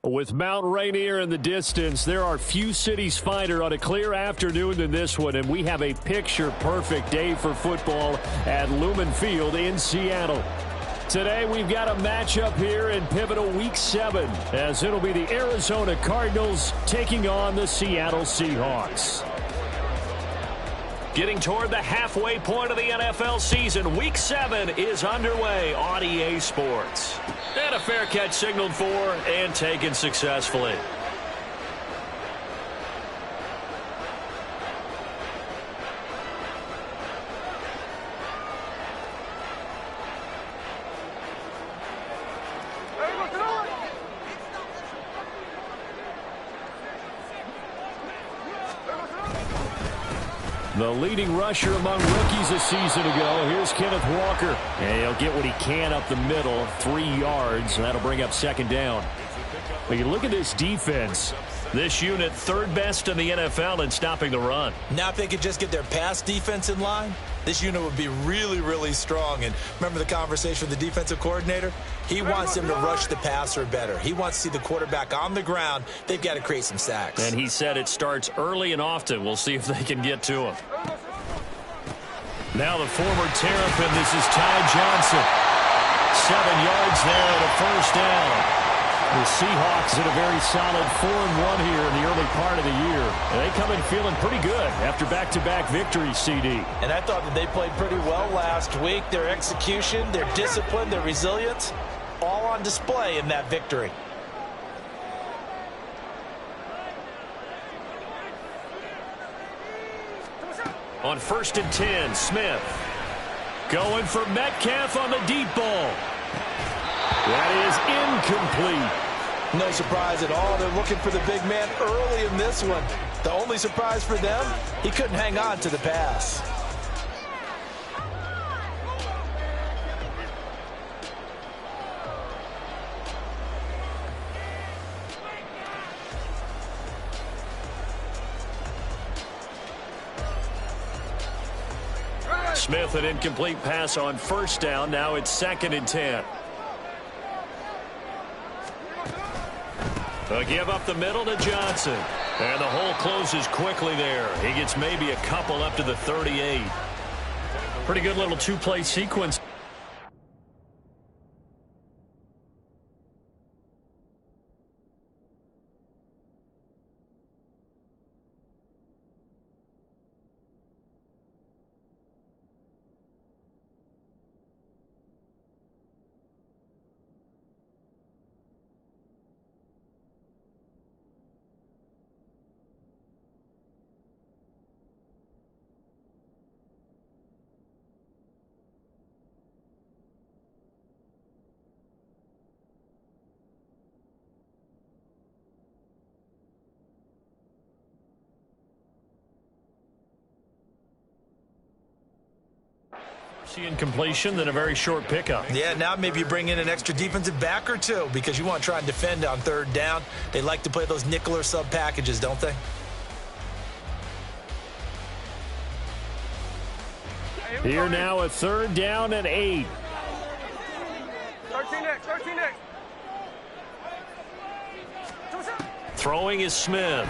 With Mount Rainier in the distance, there are few cities finer on a clear afternoon than this one, and we have a picture-perfect day for football at Lumen Field in Seattle. Today, we've got a matchup here in pivotal Week 7, as it'll be the Arizona Cardinals taking on the Seattle Seahawks. Getting toward the halfway point of the NFL season, Week 7 is underway on EA Sports. And a fair catch signaled for and taken successfully. The leading rusher among rookies a season ago. Here's Kenneth Walker. And he'll get what he can up the middle, 3 yards. That'll bring up second down. But you look at this defense. This unit, third best in the NFL in stopping the run. Now if they could just get their pass defense in line, this unit would be really, really strong. And remember the conversation with the defensive coordinator? He wants them to rush the passer better. He wants to see the quarterback on the ground. They've got to create some sacks. And he said it starts early and often. We'll see if they can get to him. Now the former Terrapin, this is Ty Johnson. 7 yards there and a first down. The Seahawks in a very solid 4-1 here in the early part of the year. And they come in feeling pretty good after back-to-back victories, CD. And I thought that they played pretty well last week. Their execution, their discipline, their resilience, all on display in that victory. On 1st and 10, Smith going for Metcalf on the deep ball. That is incomplete. No surprise at all. They're looking for the big man early in this one. The only surprise for them, he couldn't hang on to the pass. Smith, an incomplete pass on 1st down. Now it's 2nd and 10. A give up the middle to Johnson. And the hole closes quickly there. He gets maybe a couple up to the 38. Pretty good little two-play sequence. Incompletion, then a very short pickup. Yeah, now maybe you bring in an extra defensive back or two because you want to try and defend on 3rd down. They like to play those nickel or sub packages, don't they? Here now a 3rd down and 8. 13 next. Throwing is Smith.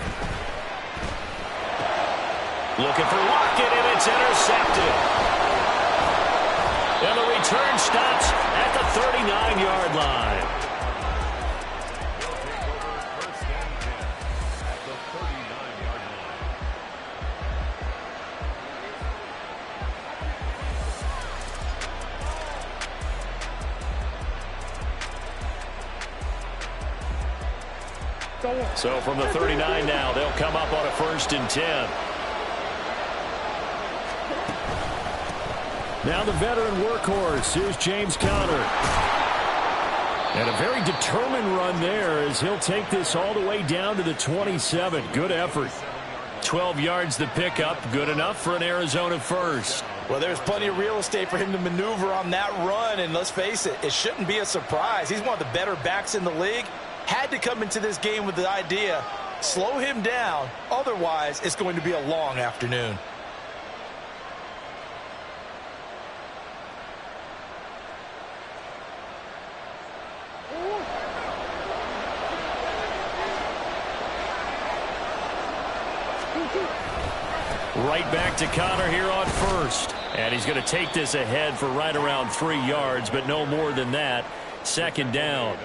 Looking for Lockett, and it's intercepted. And the return stops at the 39-yard line. So from the 39 now, they'll come up on a 1st and 10. Now the veteran workhorse. Here's James Conner. And a very determined run there as he'll take this all the way down to the 27. Good effort. 12 yards the pickup. Good enough for an Arizona first. Well, there's plenty of real estate for him to maneuver on that run. And let's face it, it shouldn't be a surprise. He's one of the better backs in the league. Had to come into this game with the idea, slow him down. Otherwise, it's going to be a long afternoon. Right back to Connor here on first. And he's going to take this ahead for right around 3 yards, but no more than that. Second down.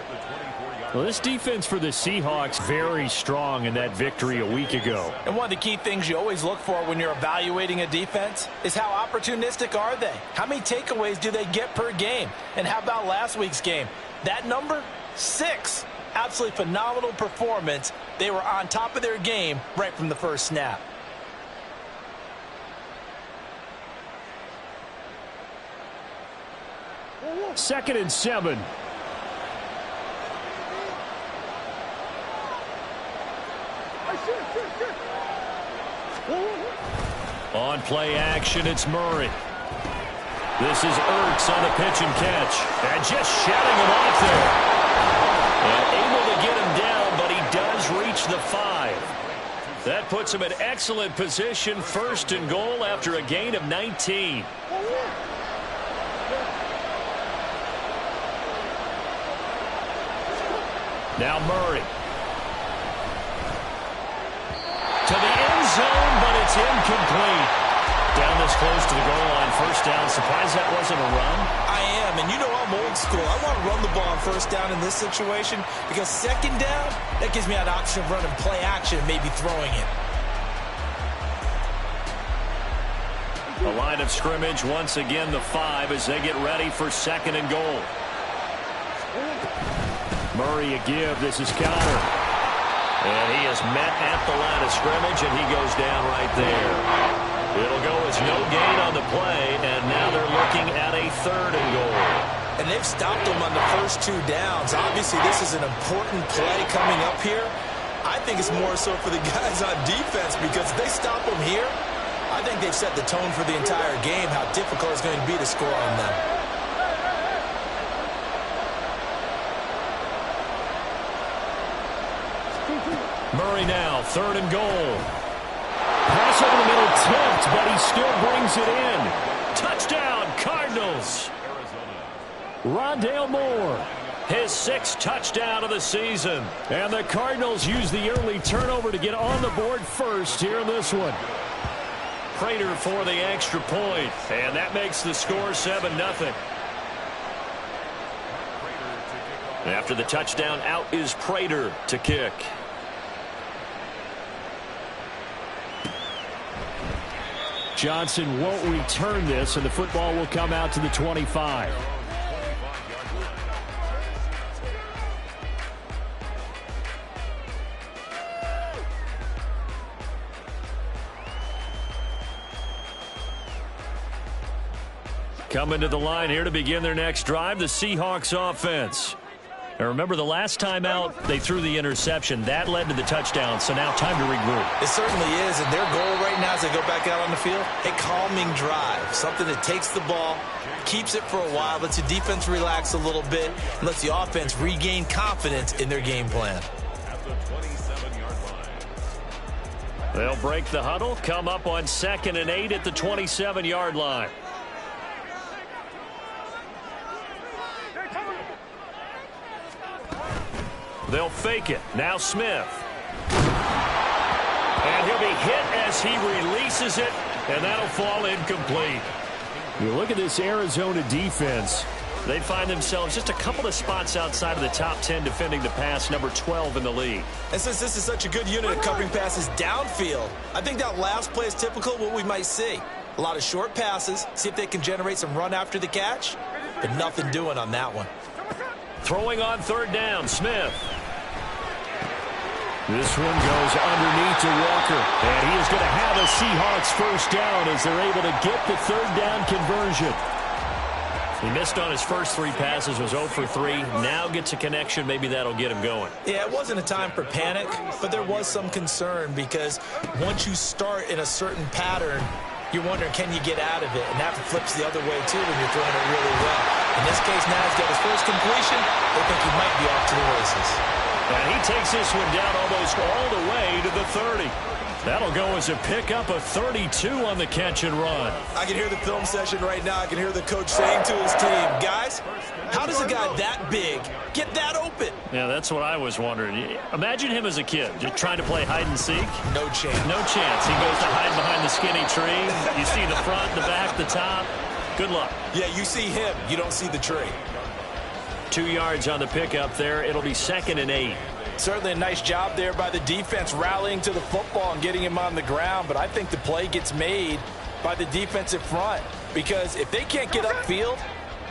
Well, this defense for the Seahawks very strong in that victory a week ago. And one of the key things you always look for when you're evaluating a defense is how opportunistic are they? How many takeaways do they get per game? And how about last week's game? That number, 6. Absolutely phenomenal performance. They were on top of their game right from the first snap. Second and 7. On play action, it's Murray. This is Ertz on the pitch and catch. And just shedding him off there. And able to get him down, but he does reach the 5. That puts him in excellent position, first and goal after a gain of 19. Now Murray. To the end zone, but it's incomplete. Down this close to the goal line, first down. Surprised that wasn't a run? I am, and you know I'm old school. I want to run the ball on first down in this situation because second down, that gives me an option of running play action and maybe throwing it. The line of scrimmage, once again the 5 as they get ready for second and goal. Murray a give. This is Connor. And he is met at the line of scrimmage, and he goes down right there. It'll go as no gain on the play, and now they're looking at a third and goal. And they've stopped them on the first 2 downs. Obviously, this is an important play coming up here. I think it's more so for the guys on defense because if they stop them here, I think they've set the tone for the entire game, how difficult it's going to be to score on them. Murray now, third and goal. Pass over the middle, tipped, but he still brings it in. Touchdown, Cardinals. Rondale Moore, his 6th touchdown of the season. And the Cardinals use the early turnover to get on the board first here in this one. Prater for the extra point, and that makes the score 7-0. After the touchdown, out is Prater to kick. Johnson won't return this, and the football will come out to the 25. Coming to the line here to begin their next drive, the Seahawks offense. Now remember, the last time out, they threw the interception. That led to the touchdown, so now time to regroup. It certainly is, and their goal right now as they go back out on the field, a calming drive, something that takes the ball, keeps it for a while, lets the defense relax a little bit, and lets the offense regain confidence in their game plan. They'll break the huddle, come up on 2nd and 8 at the 27-yard line. They'll fake it. Now Smith. And he'll be hit as he releases it, and that'll fall incomplete. You look at this Arizona defense. They find themselves just a couple of spots outside of the top 10 defending the pass, number 12 in the league. And since this is such a good unit of covering passes downfield, I think that last play is typical of what we might see. A lot of short passes, see if they can generate some run after the catch, but nothing doing on that one. Throwing on third down, Smith. This one goes underneath to Walker, and he is going to have a Seahawks first down as they're able to get the third down conversion. He missed on his first 3 passes, was 0 for 3. Now gets a connection. Maybe that'll get him going. Yeah, it wasn't a time for panic, but there was some concern because once you start in a certain pattern, you're wondering, can you get out of it? And that flips the other way, too, when you're throwing it really well. In this case, now he's got his first completion. They think he might be off to the races. And he takes this one down almost all the way to the 30. That'll go as a pickup of 32 on the catch and run. I can hear the film session right now. I can hear the coach saying to his team, guys, how does a guy that big get that open? Yeah, that's what I was wondering. Imagine him as a kid, just trying to play hide and seek. No chance. No chance. He goes to hide behind the skinny tree. You see the front, the back, the top. Good luck. Yeah, you see him. You don't see the tree. 2 yards on the pickup there. It'll be 2nd and 8. Certainly a nice job there by the defense rallying to the football and getting him on the ground, but I think the play gets made by the defensive front because if they can't get upfield,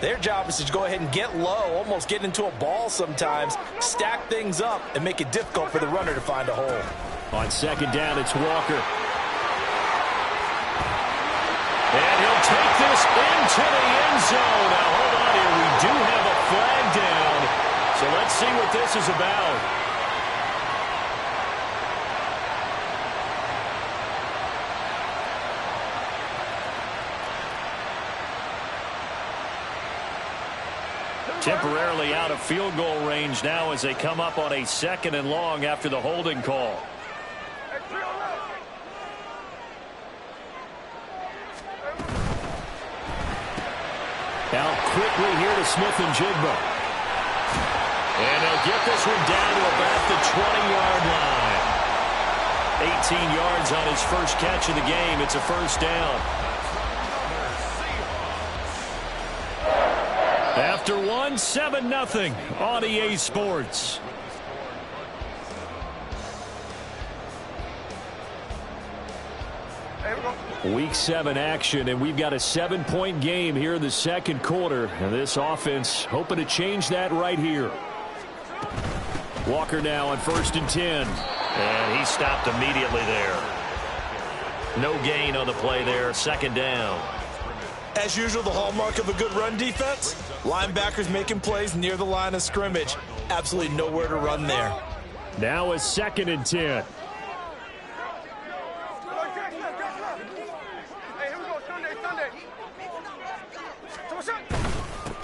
their job is to go ahead and get low, almost get into a ball sometimes, stack things up, and make it difficult for the runner to find a hole. On 2nd down, it's Walker. And he'll take this into the end zone. Now, hold on here. We do have a flag down, so let's see what this is about. Temporarily out of field goal range now as they come up on a 2nd and long after the holding call. Now quickly here to Smith and Jigba. And they'll get this one down to about the 20-yard line. 18 yards on his first catch of the game. It's a first down. After 7-0 on EA Sports. Week 7 action, and we've got a 7-point game here in the second quarter. And this offense hoping to change that right here. Walker now on 1st and 10. And he stopped immediately there. No gain on the play there. 2nd down. As usual, the hallmark of a good run defense, linebackers making plays near the line of scrimmage. Absolutely nowhere to run there. Now a 2nd and 10.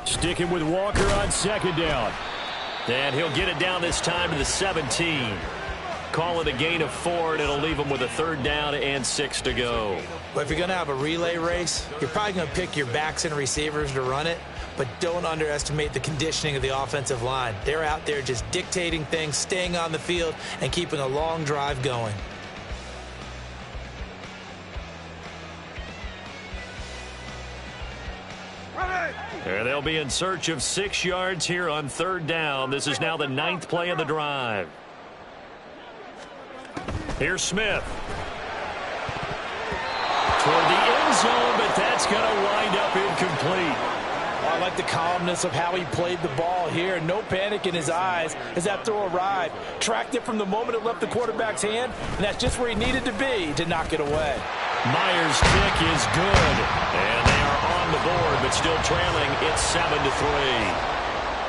Sticking with Walker on 2nd down. And he'll get it down this time to the 17. Call it a gain of 4, and it'll leave him with a 3rd down and 6 to go. Well, if you're going to have a relay race, you're probably going to pick your backs and receivers to run it, but don't underestimate the conditioning of the offensive line. They're out there just dictating things, staying on the field, and keeping a long drive going. There they'll be in search of 6 yards here on 3rd down. This is now the 9th play of the drive. Here's Smith. Toward the end zone, but that's going to wind up incomplete. I like the calmness of how he played the ball here. No panic in his eyes as that throw arrived. Tracked it from the moment it left the quarterback's hand, and that's just where he needed to be to knock it away. Myers' kick is good, and they are on the board, but still trailing. It's 7-3.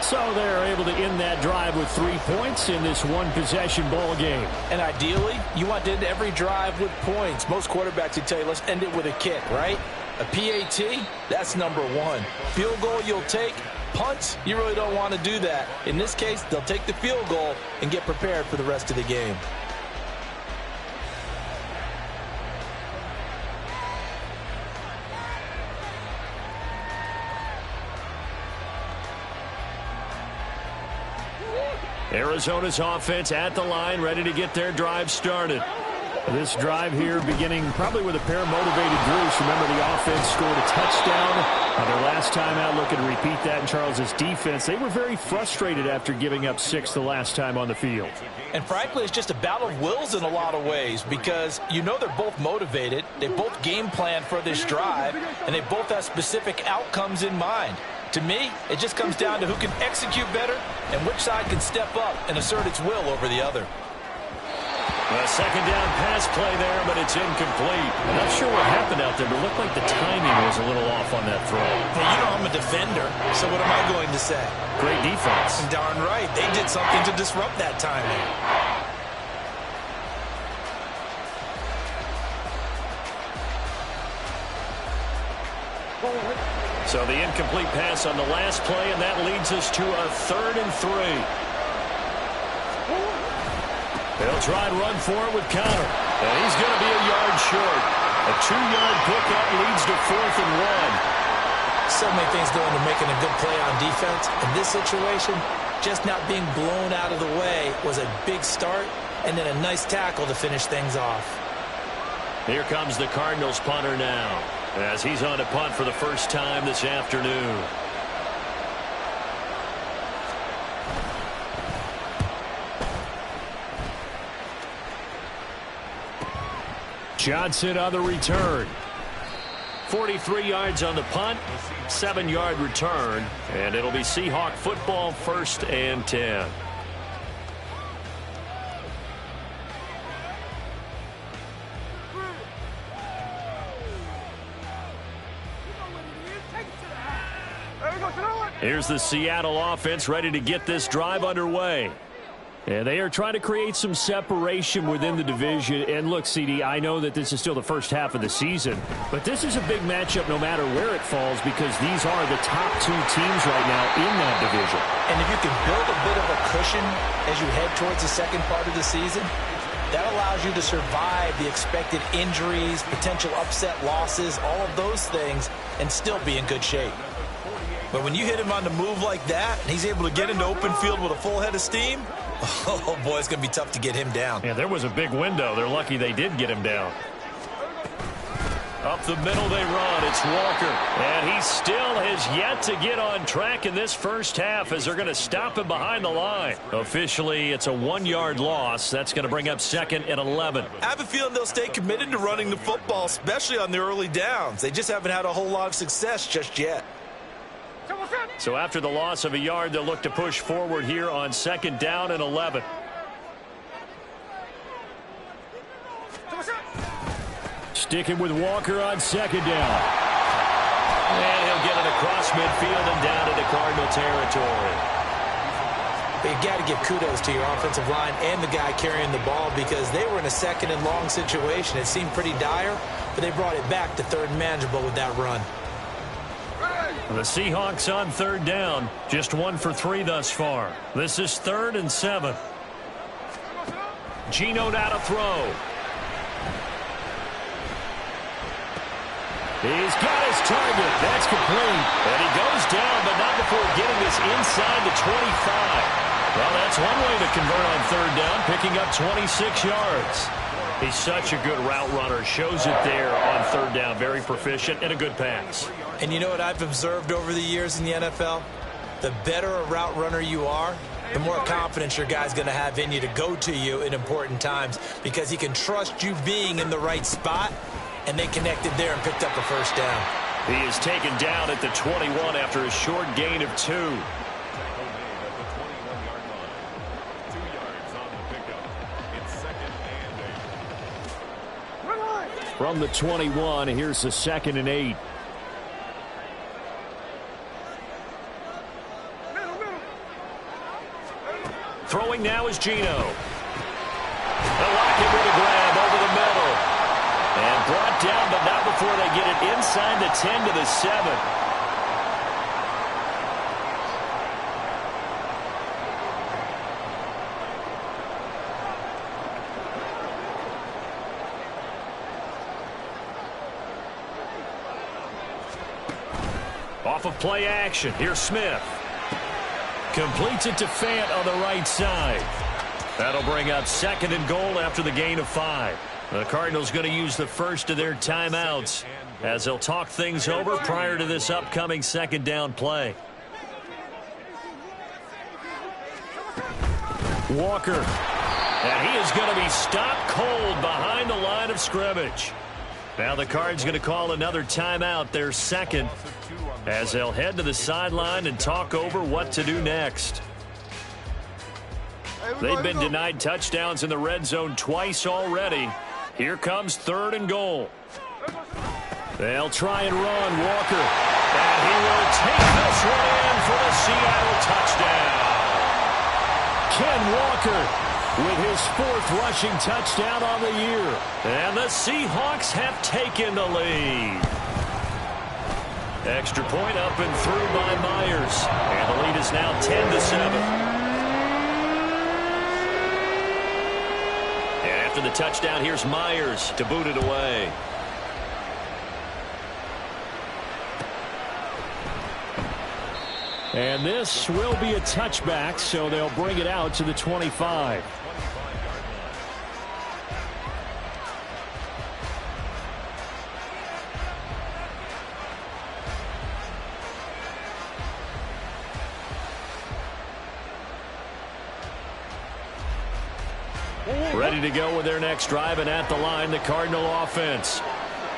So they're able to end that drive with 3 points in this one-possession ball game. And ideally, you want to end every drive with points. Most quarterbacks would tell you, let's end it with a kick, right? A PAT, that's number 1. Field goal you'll take. Punts, you really don't want to do that. In this case, they'll take the field goal and get prepared for the rest of the game. Arizona's offense at the line, ready to get their drive started. This drive here beginning probably with a pair of motivated Bruce. Remember, the offense scored a touchdown on their last time out. Looking to repeat that in Charles's defense. They were very frustrated after giving up 6 the last time on the field. And frankly, it's just a battle of wills in a lot of ways because you know they're both motivated. They both game plan for this drive, and they both have specific outcomes in mind. To me, it just comes down to who can execute better and which side can step up and assert its will over the other. A 2nd down pass play there, but it's incomplete. I'm not sure what happened out there, but it looked like the timing was a little off on that throw. Hey, you know I'm a defender, so what am I going to say? Great defense. Darn right. They did something to disrupt that timing. So the incomplete pass on the last play, and that leads us to a 3rd and 3. They'll try and run for it with Connor. And he's going to be a yard short. A 2-yard pickup leads to 4th and 1. So many things go into making a good play on defense. In this situation, just not being blown out of the way was a big start, and then a nice tackle to finish things off. Here comes the Cardinals punter now, as he's on to punt for the first time this afternoon. Johnson on the return. 43 yards on the punt, 7-yard return, and it'll be Seahawk football, 1st and 10. Here's the Seattle offense ready to get this drive underway. And they are trying to create some separation within the division. And look, CD, I know that this is still the first half of the season, but this is a big matchup no matter where it falls, because these are the top 2 teams right now in that division. And if you can build a bit of a cushion as you head towards the second part of the season, that allows you to survive the expected injuries, potential upset losses, all of those things, and still be in good shape. But when you hit him on the move like that, and he's able to get into open field with a full head of steam, oh, boy, it's going to be tough to get him down. Yeah, there was a big window. They're lucky they did get him down. Up the middle they run. It's Walker. And he still has yet to get on track in this first half, as they're going to stop him behind the line. Officially, it's a 1-yard loss. That's going to bring up 2nd and 11. I have a feeling they'll stay committed to running the football, especially on the early downs. They just haven't had a whole lot of success just yet. So after the loss of a yard, they'll look to push forward here on 2nd down and 11. Sticking with Walker on 2nd down. And he'll get it across midfield and down into Cardinal territory. But you got to give kudos to your offensive line and the guy carrying the ball, because they were in a 2nd and long situation. It seemed pretty dire, but they brought it back to 3rd and manageable with that run. The Seahawks on 3rd down, just 1 for 3 thus far. This is 3rd and 7. Geno now to throw. He's got his target. That's complete. And he goes down, but not before getting this inside the 25. Well, that's one way to convert on 3rd down, picking up 26 yards. He's such a good route runner. Shows it there on 3rd down. Very proficient and a good pass. And you know what I've observed over the years in the NFL? The better a route runner you are, the more confidence your guy's going to have in you to go to you in important times, because he can trust you being in the right spot, and they connected there and picked up a 1st down. He is taken down at the 21 after a short gain of 2. From the 21, here's the 2nd and 8. Throwing now is Geno. They'll lock him with a grab over the middle. And brought down, but not before they get it inside the 10 to the 7. Off of play action, here's Smith. Completes it to Fant on the right side. That'll bring up 2nd and goal after the gain of 5. The Cardinals going to use the first of their timeouts as they'll talk things over prior to this upcoming 2nd down play. Walker. And he is going to be stopped cold behind the line of scrimmage. Now the Cards going to call another timeout, their 2nd, as they'll head to the sideline and talk over what to do next. They've been denied touchdowns in the red zone twice already. Here comes 3rd and goal. They'll try and run Walker. And he will take this one in for the Seattle touchdown. Ken Walker with his 4th rushing touchdown on the year. And the Seahawks have taken the lead. Extra point up and through by Myers. And the lead is now 10 to 7. after the touchdown. Here's Myers to boot it away. And this will be a touchback, so they'll bring it out to the 25. Ready to go with their next drive, and at the line, the Cardinal offense.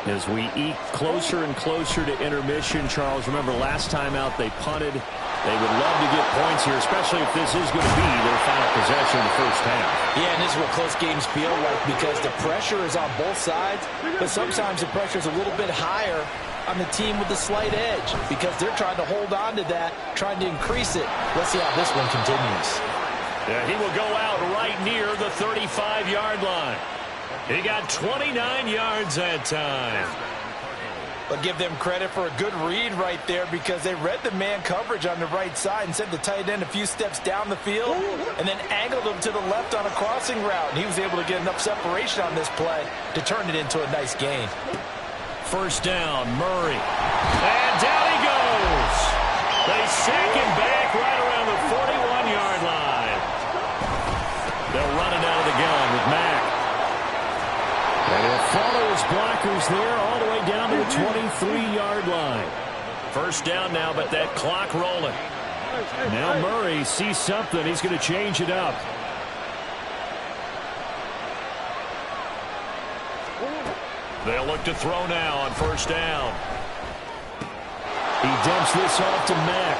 As we eke closer and closer to intermission, Charles, remember last time out they punted. They would love to get points here, especially if this is going to be their final possession in the first half. Yeah, and this is what close games feel like because the pressure is on both sides, but sometimes the pressure is a little bit higher on the team with the slight edge because they're trying to hold on to that, trying to increase it. Let's see how this one continues. Yeah, he will go out right near the 35-yard line. He got 29 yards that time. But give them credit for a good read right there because they read the man coverage on the right side and sent the tight end a few steps down the field and then angled him to the left on a crossing route. And he was able to get enough separation on this play to turn it into a nice gain. First down, Murray. And down he goes. They sack him back right around the 41-yard line. They'll run it out of the gun with Mack. And he'll follow his blockers there all the way down to the 23-yard line. First down now, but that clock rolling. Now Murray sees something. He's going to change it up. They'll look to throw now on first down. He dumps this off to Mack.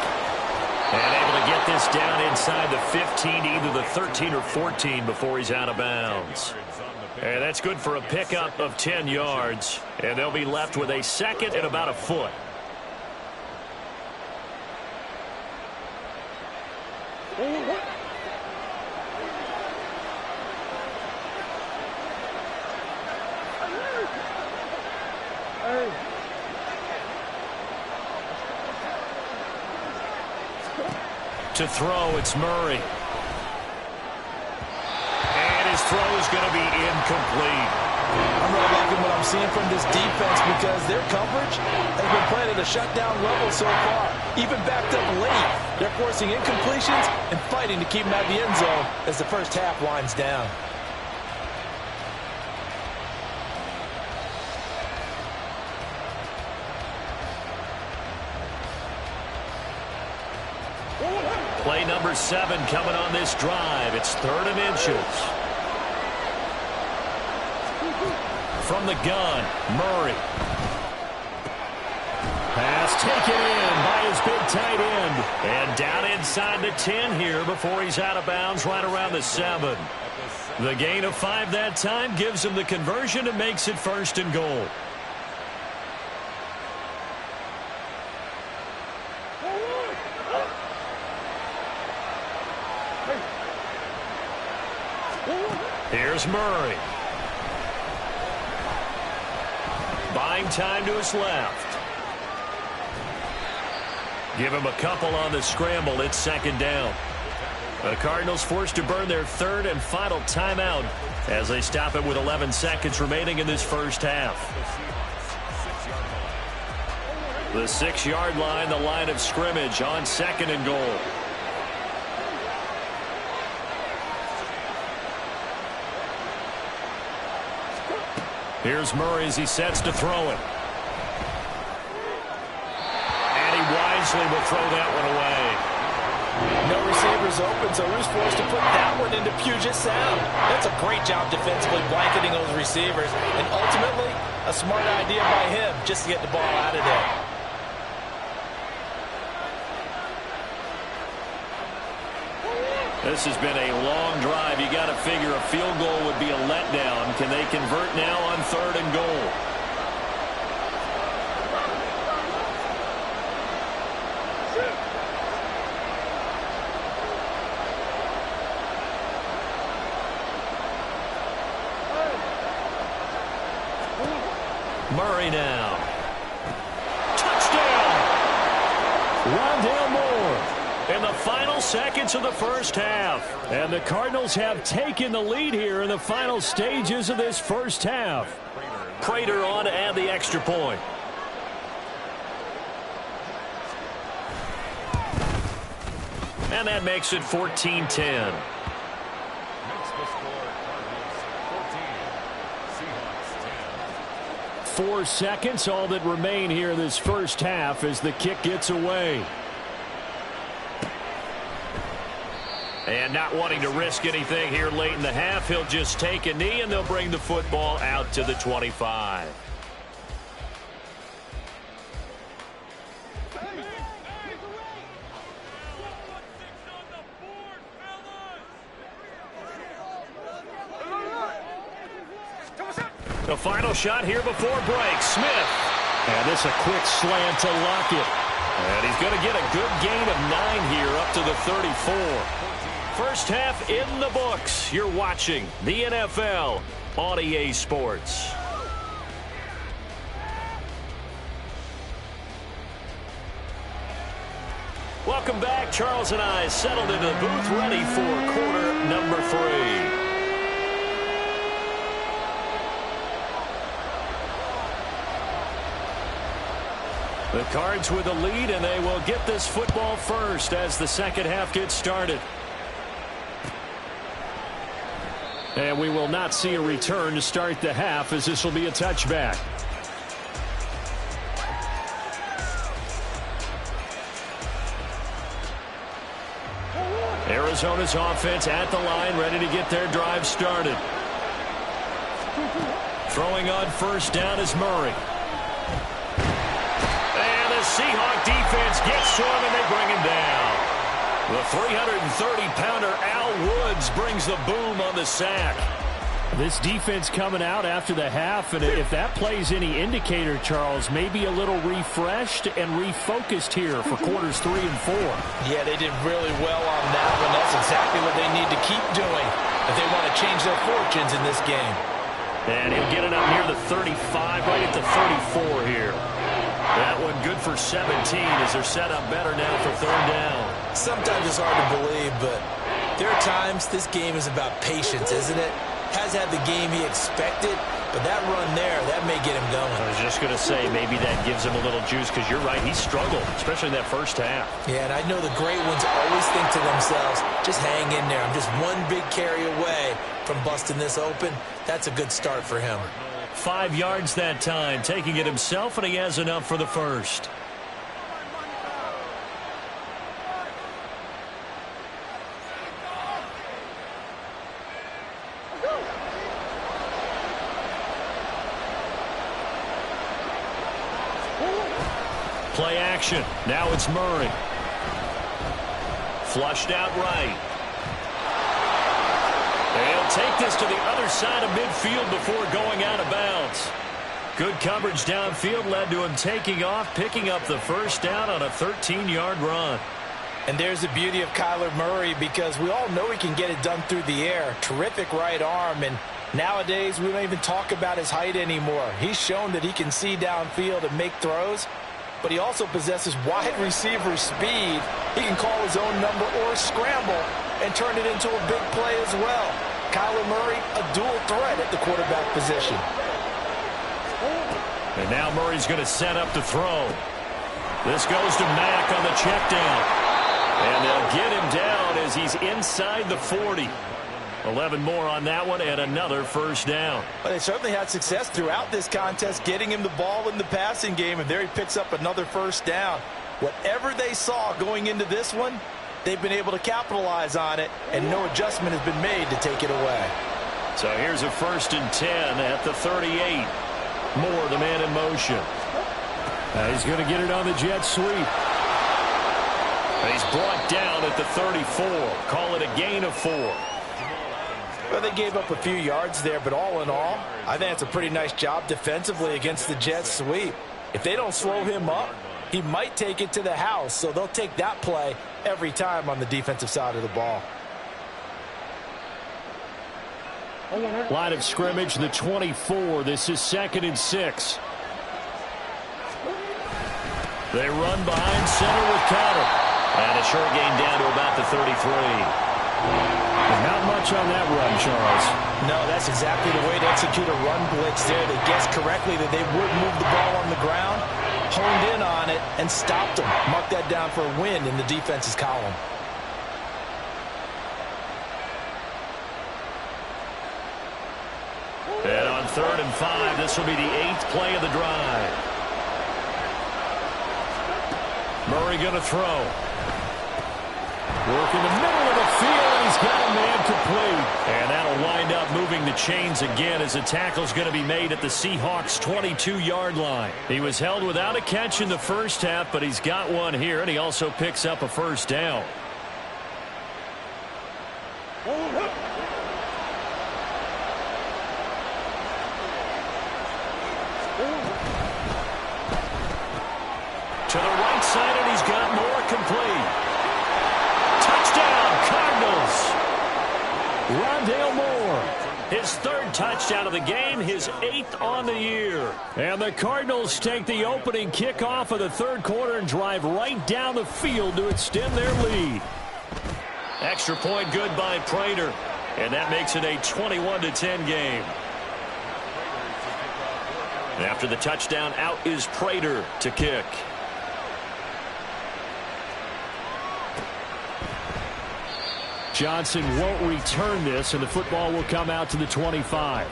And able to get this down inside the 15, either the 13 or 14 before he's out of bounds. And that's good for a pickup of 10 yards. And they'll be left with a second and about a foot. To throw, it's Murray. And his throw is going to be incomplete. I'm really liking what I'm seeing from this defense because their coverage has been playing at a shutdown level so far. Even backed up late, they're forcing incompletions and fighting to keep them out of the end zone as the first half winds down. Play number 7 coming on this drive. It's 3rd and inches. From the gun, Murray. Pass taken in by his big tight end. And down inside the 10 here before he's out of bounds right around the 7. The gain of 5 that time gives him the conversion and makes it 1st and goal. Here's Murray. Buying time to his left. Give him a couple on the scramble. It's 2nd down. The Cardinals forced to burn their 3rd and final timeout as they stop it with 11 seconds remaining in this first half. The 6-yard line, the line of scrimmage on 2nd and goal. Here's Murray as he sets to throw it. And he wisely will throw that one away. No receivers open, so he's forced to put that one into Puget Sound. That's a great job defensively blanketing those receivers. And ultimately, a smart idea by him just to get the ball out of there. This has been a long drive. You got to figure a field goal would be a letdown. Can they convert now on 3rd and goal? Murray now. Touchdown! Rondale Moore. in the final seconds of the first half. And the Cardinals have taken the lead here in the final stages of this first half. Prater on to add the extra point. And that makes it 14-10. 4 seconds, all that remain here in this first half as the kick gets away. And not wanting to risk anything here late in the half, he'll just take a knee and they'll bring the football out to the 25. The final shot here before break. Smith. And this a quick slant to Lockett. And he's going to get a good gain of 9 here up to the 34. First half in the books. You're watching the NFL on EA Sports. Welcome back. Charles and I settled into the booth ready for quarter number 3. The Cards with a lead, and they will get this football first as the second half gets started. And we will not see a return to start the half, as this will be a touchback. Arizona's offense at the line, ready to get their drive started. Throwing on first down is Murray. Seahawk defense gets to him, and they bring him down. The 330-pounder Al Woods brings the boom on the sack. This defense coming out after the half, and if that plays any indicator, Charles, maybe a little refreshed and refocused here for quarters 3 and 4. Yeah, they did really well on that one. That's exactly what they need to keep doing if they want to change their fortunes in this game. And he'll get it up near the 35, right at the 34 here. That one good for 17 as they're set up better now for third down. Sometimes it's hard to believe, but there are times this game is about patience, isn't it? Has had the game he expected, but that run there, that may get him going. I was just going to say, maybe that gives him a little juice, because you're right, he struggled, especially in that first half. Yeah, and I know the great ones always think to themselves, just hang in there. I'm just one big carry away from busting this open. That's a good start for him. 5 yards that time, taking it himself, and he has enough for the first. Play action. Now it's Murray. Flushed out right. They'll take this to the other side of midfield before going out of bounds. Good coverage downfield led to him taking off, picking up the first down on a 13-yard run. And there's the beauty of Kyler Murray, because we all know he can get it done through the air. Terrific right arm, and nowadays we don't even talk about his height anymore. He's shown that he can see downfield and make throws, but he also possesses wide receiver speed. He can call his own number or scramble and turn it into a big play as well. Kyler Murray, a dual threat at the quarterback position. And now Murray's going to set up to throw. This goes to Mack on the check down. And they'll get him down as he's inside the 40. 11 more on that one, and another first down. Well, they certainly had success throughout this contest getting him the ball in the passing game, and there he picks up another first down. Whatever they saw going into this one, they've been able to capitalize on it, and no adjustment has been made to take it away. So here's a 1st and 10 at the 38. Moore, the man in motion. He's going to get it on the jet sweep. He's brought down at the 34. Call it a gain of 4. Well, they gave up a few yards there, but all in all, I think it's a pretty nice job defensively against the jet sweep. If they don't slow him up, he might take it to the house, so they'll take that play every time on the defensive side of the ball. Line of scrimmage, the 24. This is 2nd and 6. They run behind center with Conner. And a short gain down to about the 33. Not much on that run, Charles. No, that's exactly the way to execute a run blitz there. They guessed correctly that they would move the ball on the ground, honed in on it, and stopped them. Mark that down for a win in the defense's column. And on 3rd and 5, this will be the 8th play of the drive. Murray going to throw. Work in the middle of the field, and he's got a man complete. And that'll wind up moving the chains again as the tackle's going to be made at the Seahawks' 22-yard line. He was held without a catch in the first half, but he's got one here, and he also picks up a first down. To the right side, and he's got more complete. Touchdown, Cardinals. Rondale Moore, his 3rd touchdown of the game, his 8th on the year. And the Cardinals take the opening kickoff of the 3rd quarter and drive right down the field to extend their lead. Extra point good by Prater, and that makes it a 21-10 game. And after the touchdown, out is Prater to kick. Johnson won't return this, and the football will come out to the 25.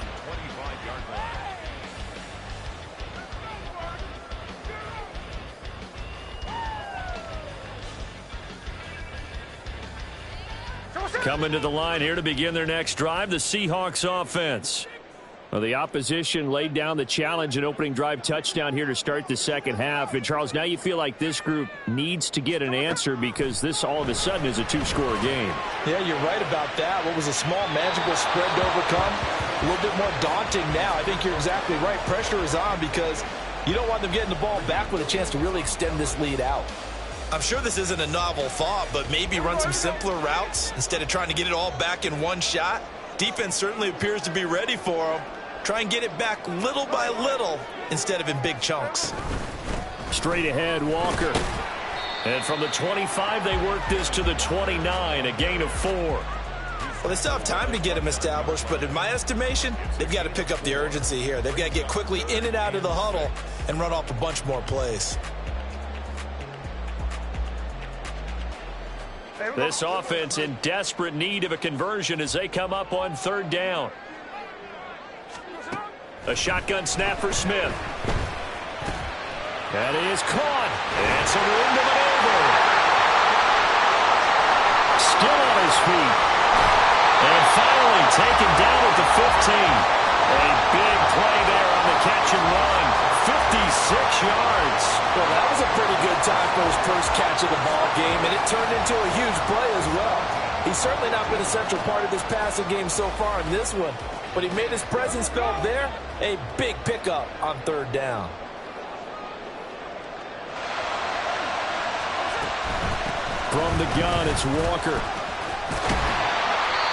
Coming to the line here to begin their next drive, the Seahawks offense. Well, the opposition laid down the challenge and opening drive touchdown here to start the second half. And, Charles, now you feel like this group needs to get an answer because this all of a sudden is a 2-score game. Yeah, you're right about that. What was a small magical spread to overcome, a little bit more daunting now. I think you're exactly right. Pressure is on because you don't want them getting the ball back with a chance to really extend this lead out. I'm sure this isn't a novel thought, but maybe run some simpler routes instead of trying to get it all back in one shot. Defense certainly appears to be ready for them. Try and get it back little by little instead of in big chunks. Straight ahead, Walker. And from the 25, they work this to the 29, a gain of 4. Well, they still have time to get him established, but in my estimation, they've got to pick up the urgency here. They've got to get quickly in and out of the huddle and run off a bunch more plays. This offense in desperate need of a conversion as they come up on 3rd down. A shotgun snap for Smith. That is caught. And some room to maneuver. Still on his feet. And finally taken down at the 15. A big play there on the catch and run. 56 yards. Well, that was a pretty good time for his first catch of the ball game, and it turned into a huge play as well. He's certainly not been a central part of this passing game so far in this one, but he made his presence felt there. A big pickup on 3rd down. From the gun, it's Walker.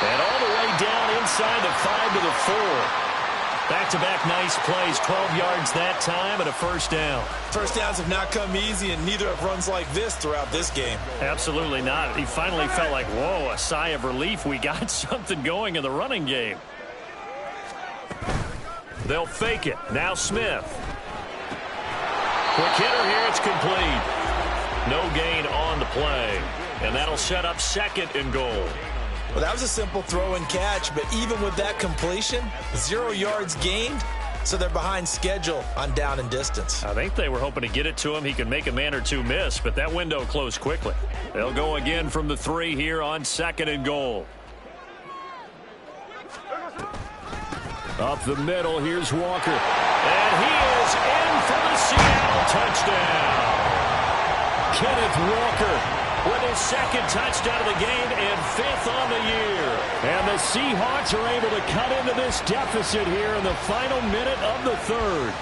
And all the way down inside the 5 to the 4. Back-to-back nice plays, 12 yards that time and a first down. First downs have not come easy, and neither have runs like this throughout this game. Absolutely not. He finally felt like, whoa, a sigh of relief. We got something going in the running game. They'll fake it. Now Smith. Quick hitter here. It's complete. No gain on the play. And that'll set up 2nd and goal. Well, that was a simple throw and catch, but even with that completion, 0 yards gained, so they're behind schedule on down and distance. I think they were hoping to get it to him. He could make a man or two miss, but that window closed quickly. They'll go again from the 3 here on 2nd and goal. Up the middle, here's Walker. And he is in for the Seattle touchdown. Kenneth Walker with his 2nd touchdown of the game and 5th on the year. And the Seahawks are able to cut into this deficit here in the final minute of the 3rd.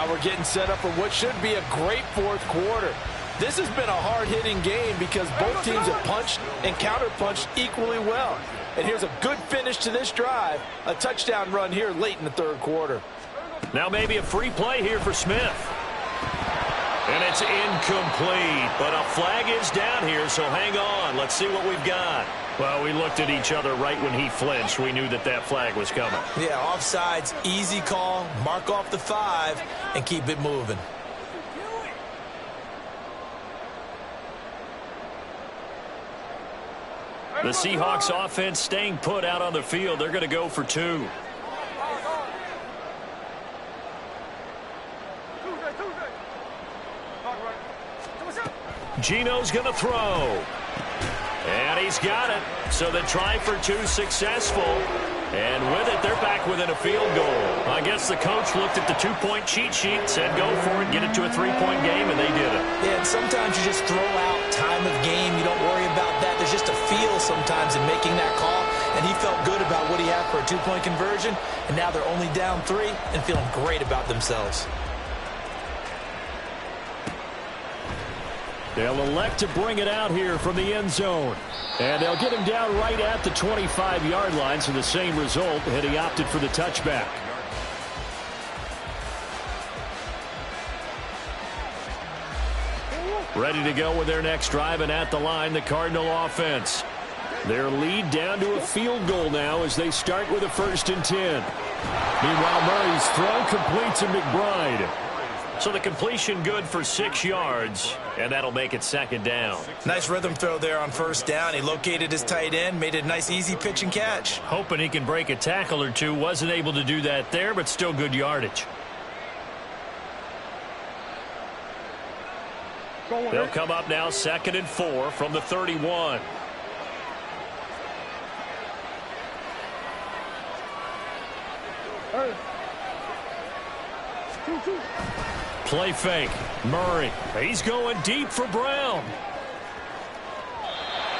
We're getting set up for what should be a great 4th quarter. This has been a hard-hitting game because both teams have punched and counter-punched equally well. And here's a good finish to this drive, a touchdown run here late in the 3rd quarter. Now maybe a free play here for Smith. And And it's incomplete, but a flag is down here, so hang on. Let's see what we've got. Well, we looked at each other right when he flinched. We knew that that flag was coming. Yeah, offsides, easy call. Mark off the 5 and keep it moving. The Seahawks offense staying put out on the field. They're going to go for 2. Gino's going to throw. And he's got it. So the try for 2 successful. And with it, they're back within a field goal. I guess the coach looked at the 2-point cheat sheet, said go for it, get it to a 3-point game, and they did it. Yeah, and sometimes you just throw out time of game. You don't worry about that. There's just a feel sometimes in making that call. And he felt good about what he had for a 2-point conversion. And now they're only down 3 and feeling great about themselves. They'll elect to bring it out here from the end zone. And they'll get him down right at the 25-yard line, so the same result, and he opted for the touchback. Ready to go with their next drive, and at the line, the Cardinal offense. Their lead down to a field goal now as they start with a 1st and 10. Meanwhile, Murray's throw complete to McBride. So the completion good for 6 yards, and that'll make it 2nd down. Nice rhythm throw there on 1st down. He located his tight end, made a nice easy pitch and catch. Hoping he can break a tackle or two. Wasn't able to do that there, but still good yardage. They'll come up now 2nd and 4 from the 31. Play fake. Murray. He's going deep for Brown.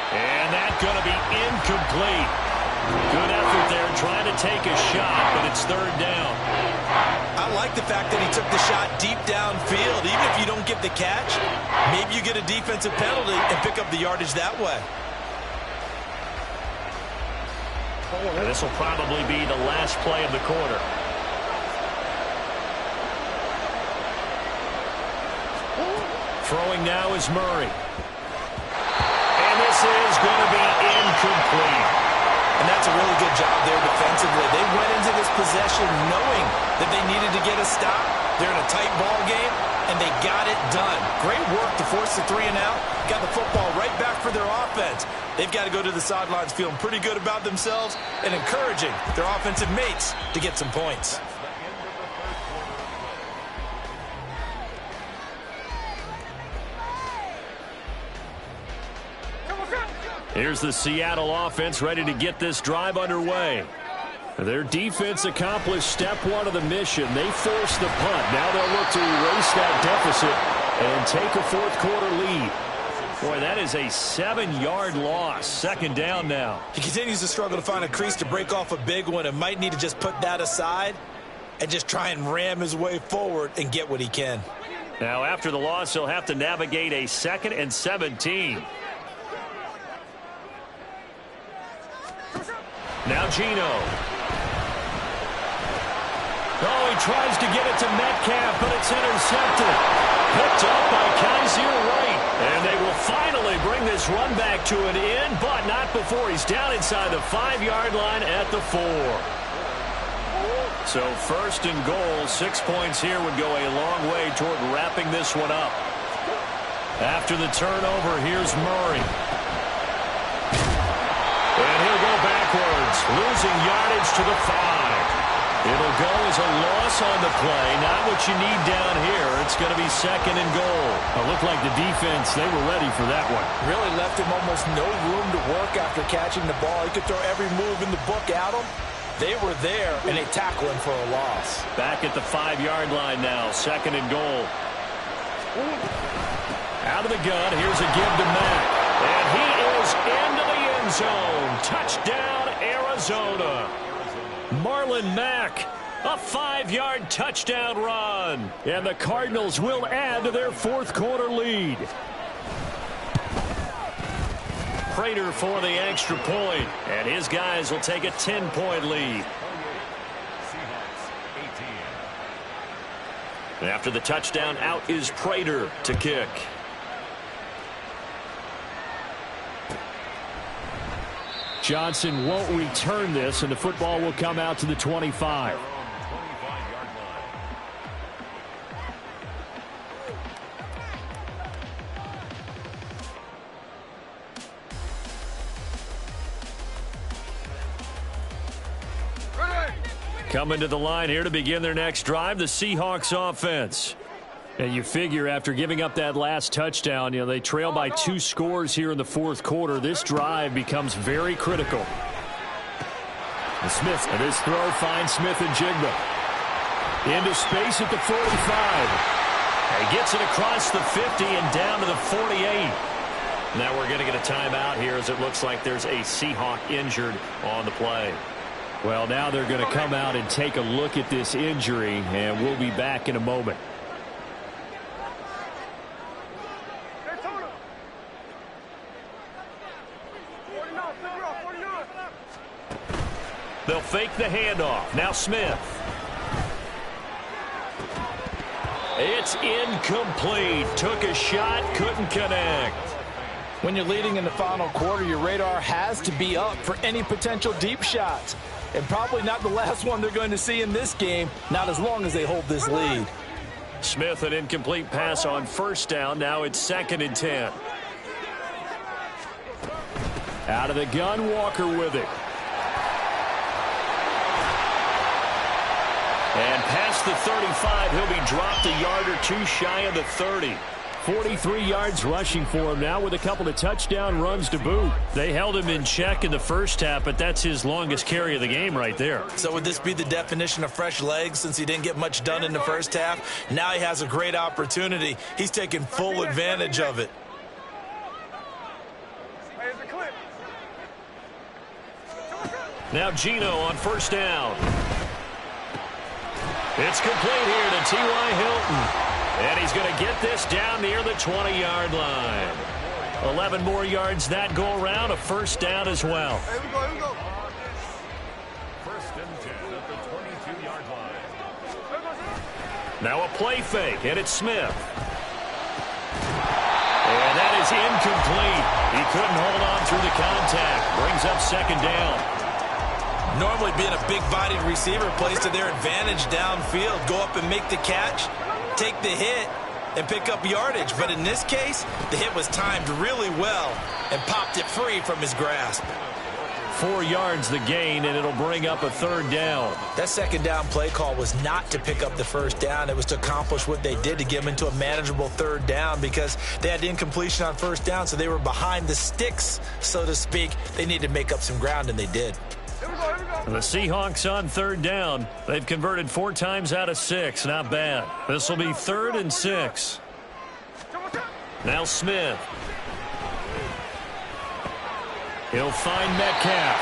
And that's going to be incomplete. Good effort there trying to take a shot, but it's 3rd down. I like the fact that he took the shot deep downfield. Even if you don't get the catch, maybe you get a defensive penalty and pick up the yardage that way. This will probably be the last play of the quarter. Throwing now is Murray. And this is going to be incomplete. And that's a really good job there defensively. They went into this possession knowing that they needed to get a stop. They're in a tight ball game, and they got it done. Great work to force the 3 and out. Got the football right back for their offense. They've got to go to the sidelines feeling pretty good about themselves and encouraging their offensive mates to get some points. Here's the Seattle offense ready to get this drive underway. Their defense accomplished step 1 of the mission. They forced the punt. Now they'll look to erase that deficit and take a 4th quarter lead. Boy, that is a 7-yard loss. 2nd down now. He continues to struggle to find a crease to break off a big one and might need to just put that aside and just try and ram his way forward and get what he can. Now, after the loss, he'll have to navigate a 2nd and 17. Now Gino. Oh, he tries to get it to Metcalf, but it's intercepted. Picked up by Kaiser White. And they will finally bring this run back to an end, but not before he's down inside the 5-yard line at the 4. So 1st and goal, 6 points here would go a long way toward wrapping this one up. After the turnover, here's Murray. And he'll go backwards, losing yardage to the 5. It'll go as a loss on the play. Not what you need down here. It's going to be 2nd and goal. It looked like the defense, they were ready for that one. Really left him almost no room to work after catching the ball. He could throw every move in the book at him. They were there, and they tackle him for a loss. Back at the 5-yard line now, 2nd and goal. Out of the gun, here's a give to Mack. And he is into the end zone. Touchdown, Arizona. Marlon Mack, a 5-yard touchdown run. And the Cardinals will add to their 4th quarter lead. Prater for the extra point, and his guys will take a 10-point lead. And after the touchdown, out is Prater to kick. Johnson won't return this, and the football will come out to the 25. Coming to the line here to begin their next drive, the Seahawks offense. And you figure after giving up that last touchdown, they trail by 2 scores here in the fourth quarter. This drive becomes very critical. And Smith, and his throw finds Smith and Jigba. Into space at the 45. And he gets it across the 50 and down to the 48. Now we're going to get a timeout here as it looks like there's a Seahawk injured on the play. Well, now they're going to come out and take a look at this injury, and we'll be back in a moment. They'll fake the handoff. Now Smith. It's incomplete. Took a shot, couldn't connect. When you're leading in the final quarter, your radar has to be up for any potential deep shots. And probably not the last one they're going to see in this game, not as long as they hold this lead. Smith, an incomplete pass on first down. Now it's 2nd and 10. Out of the gun, Walker with it. And past the 35, he'll be dropped a yard or 2 shy of the 30. 43 yards rushing for him now with a couple of touchdown runs to boot. They held him in check in the first half, but that's his longest carry of the game right there. So would this be the definition of fresh legs since he didn't get much done in the first half? Now he has a great opportunity. He's taking full advantage of it. Now Geno on first down. It's complete here to T.Y. Hilton. And he's going to get this down near the 20-yard line. 11 more yards that go around, a first down as well. Here we go. First and 10 at the 22-yard line. Now a play fake, and it's Smith. And that is incomplete. He couldn't hold on through the contact. Brings up 2nd down. Normally being a big-bodied receiver plays to their advantage downfield. Go up and make the catch, take the hit, and pick up yardage. But in this case, the hit was timed really well and popped it free from his grasp. 4 yards the gain, and it'll bring up a 3rd down. That 2nd down play call was not to pick up the first down. It was to accomplish what they did, to get them into a manageable 3rd down, because they had incompletion on first down, so they were behind the sticks, so to speak. They needed to make up some ground, and they did. The Seahawks on 3rd down. They've converted 4 times out of 6. Not bad. This will be 3rd and 6. Now Smith. He'll find Metcalf.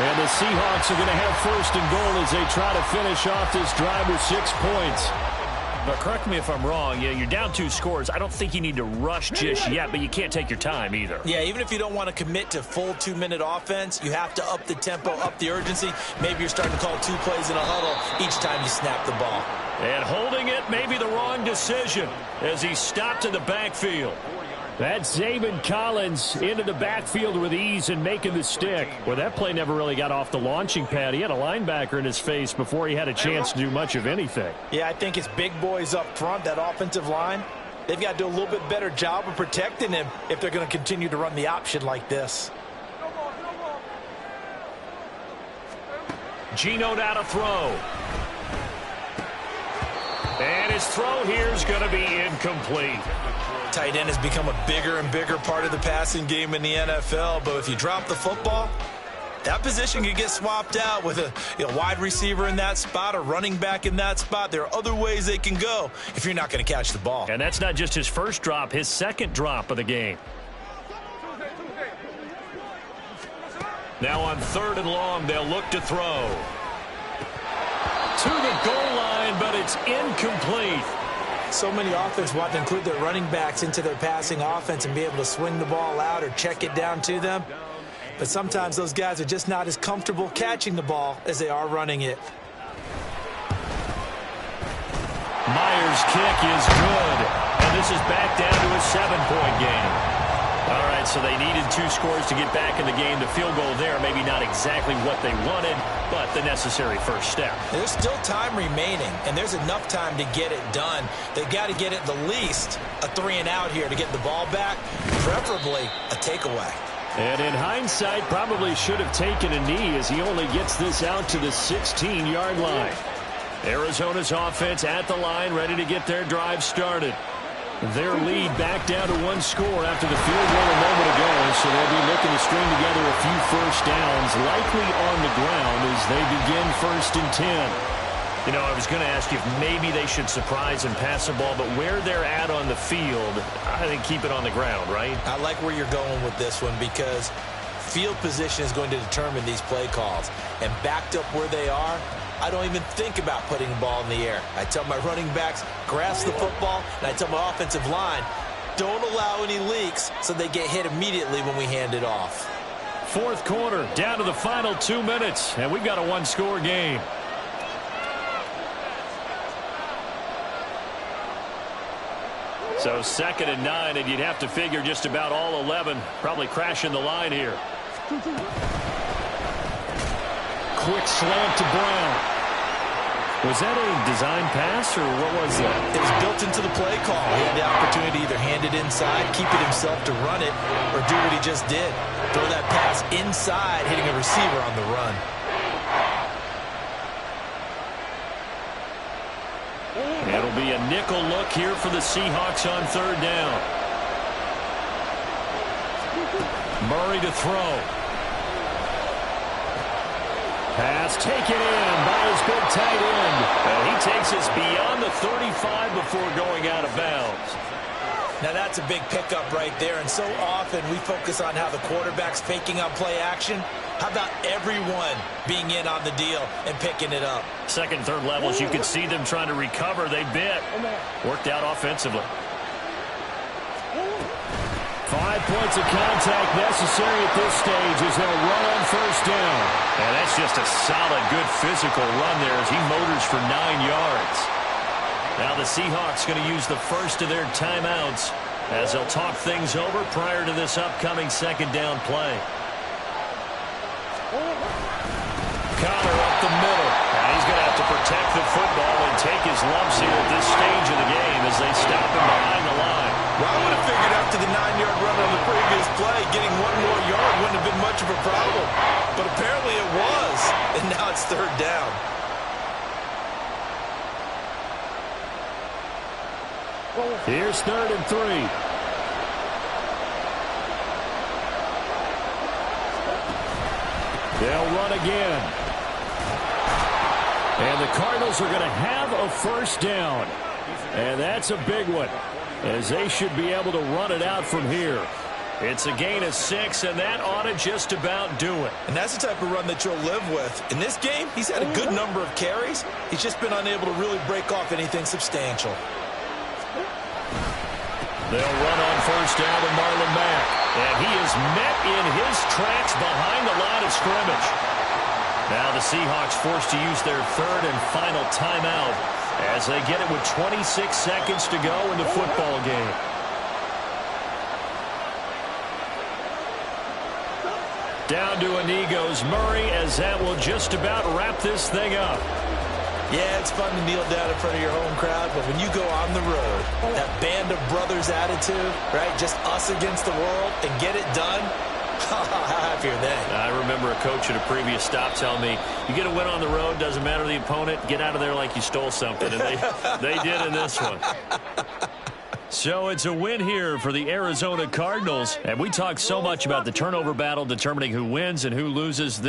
And the Seahawks are going to have 1st and goal as they try to finish off this drive with 6 points. But correct me if I'm wrong, you're down 2 scores. I don't think you need to rush just yet, but you can't take your time either. Yeah, even if you don't want to commit to full 2-minute offense, you have to up the tempo, up the urgency. Maybe you're starting to call 2 plays in a huddle each time you snap the ball. And holding it may be the wrong decision as he stopped in the backfield. That's Zaven Collins into the backfield with ease and making the stick. Well, that play never really got off the launching pad. He had a linebacker in his face before he had a chance to do much of anything. Yeah, I think it's big boys up front, that offensive line. They've got to do a little bit better job of protecting him if they're going to continue to run the option like this. Geno now to throw. And his throw here is going to be incomplete. Tight end has become a bigger and bigger part of the passing game in the NFL, but if you drop the football, that position could get swapped out with a wide receiver in that spot, a running back in that spot. There are other ways they can go if you're not going to catch the ball. And that's not just his first drop, his 2nd drop of the game. Now on 3rd and long, they'll look to throw. To the goal line, but it's incomplete. So many offenses want to include their running backs into their passing offense and be able to swing the ball out or check it down to them. But sometimes those guys are just not as comfortable catching the ball as they are running it. Myers' kick is good. And this is back down to a 7-point game. All right, so they needed 2 scores to get back in the game. The field goal there, maybe not exactly what they wanted, but the necessary first step. There's still time remaining, and there's enough time to get it done. They've got to get at the least a 3-and-out here to get the ball back, preferably a takeaway. And in hindsight, probably should have taken a knee as he only gets this out to the 16-yard line. Arizona's offense at the line, ready to get their drive started. Their lead back down to 1 score after the field goal a moment ago, so they'll be looking to string together a few first downs, likely on the ground as they begin 1st and 10. You know, I was going to ask you if maybe they should surprise and pass the ball, but where they're at on the field, I think keep it on the ground, right? I like where you're going with this one because field position is going to determine these play calls. And backed up where they are, I don't even think about putting the ball in the air. I tell my running backs, grasp the football, and I tell my offensive line, don't allow any leaks so they get hit immediately when we hand it off. 4th quarter, down to the final 2 minutes, and we've got a 1-score game. So 2nd and 9, and you'd have to figure just about all 11 probably crashing the line here. Quick slant to Brown. Was that a design pass, or what was that? It was built into the play call. He had the opportunity to either hand it inside, keep it himself to run it, or do what he just did. Throw that pass inside, hitting a receiver on the run. It'll be a nickel look here for the Seahawks on 3rd down. Murray to throw. Pass taken in by his big tight end. And he takes us beyond the 35 before going out of bounds. Now that's a big pickup right there, and so often we focus on how the quarterback's faking on play action. How about everyone being in on the deal and picking it up? 2nd, 3rd levels, you could see them trying to recover. They bit. Worked out offensively. 5 points of contact necessary at this stage as they'll run on 1st down. And that's just a solid, good physical run there as he motors for 9 yards. Now the Seahawks going to use the first of their timeouts as they'll talk things over prior to this upcoming 2nd down play. Connor up the middle. And he's going to have to protect the football and take his lumps here at this stage of the game as they stop him behind the line. Well, I would have figured after the 9-yard run on the previous play, getting 1 more yard wouldn't have been much of a problem. But apparently it was, and now it's 3rd down. Here's 3rd and 3. They'll run again. And the Cardinals are going to have a 1st down. And that's a big one, as they should be able to run it out from here. It's a gain of 6, and that ought to just about do it. And that's the type of run that you'll live with. In this game, he's had a good number of carries. He's just been unable to really break off anything substantial. They'll run on 1st down to Marlon Mack. And he is met in his tracks behind the line of scrimmage. Now the Seahawks forced to use their 3rd and final timeout as they get it with 26 seconds to go in the football game. Down to a knee goes Murray as that will just about wrap this thing up. Yeah, it's fun to kneel down in front of your home crowd, but when you go on the road, that band of brothers attitude, right, just us against the world, and get it done, how happy are they? I remember a coach at a previous stop telling me, you get a win on the road, doesn't matter the opponent, get out of there like you stole something, and they did in this one. So it's a win here for the Arizona Cardinals, and we talk so much about the turnover battle determining who wins and who loses.